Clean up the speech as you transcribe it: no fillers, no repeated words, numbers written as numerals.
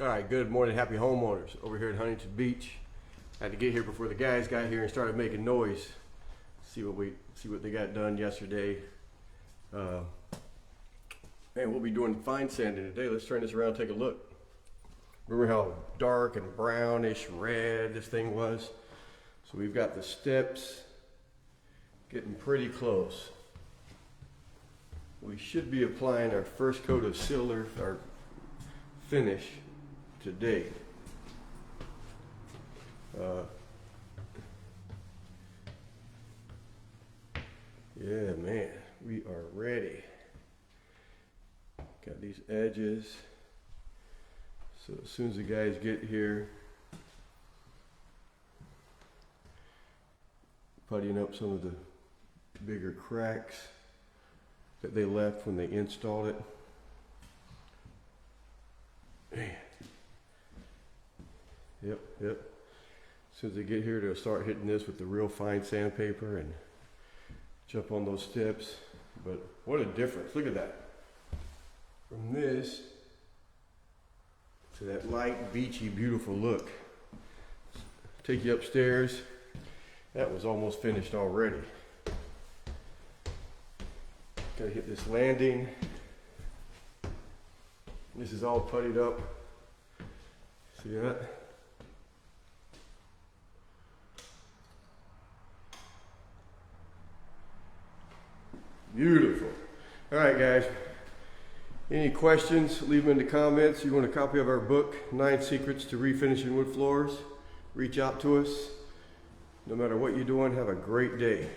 All right, good morning, happy homeowners over here at Huntington Beach. I had to get here before the guys got here and started making noise. See what they got done yesterday. Man, we'll be doing fine sanding today. Let's turn this around and take a look. Remember how dark and brownish red this thing was? So we've got the steps getting pretty close. We should be applying our first coat of silver, our finish, today. Yeah, man, we are ready. Got these edges. So as soon as the guys get here, puttying up some of the bigger cracks that they left when they installed it. Man. Yep. As soon as they get here, they'll start hitting this with the real fine sandpaper and jump on those steps. But what a difference. Look at that. From this to that light, beachy, beautiful look. Take you upstairs. That was almost finished already. Gotta hit this landing. This is all puttied up. See that? Beautiful. All right, guys. Any questions, leave them in the comments. You want a copy of our book, 9 Secrets to Refinishing Wood Floors, reach out to us. No matter what you're doing, have a great day.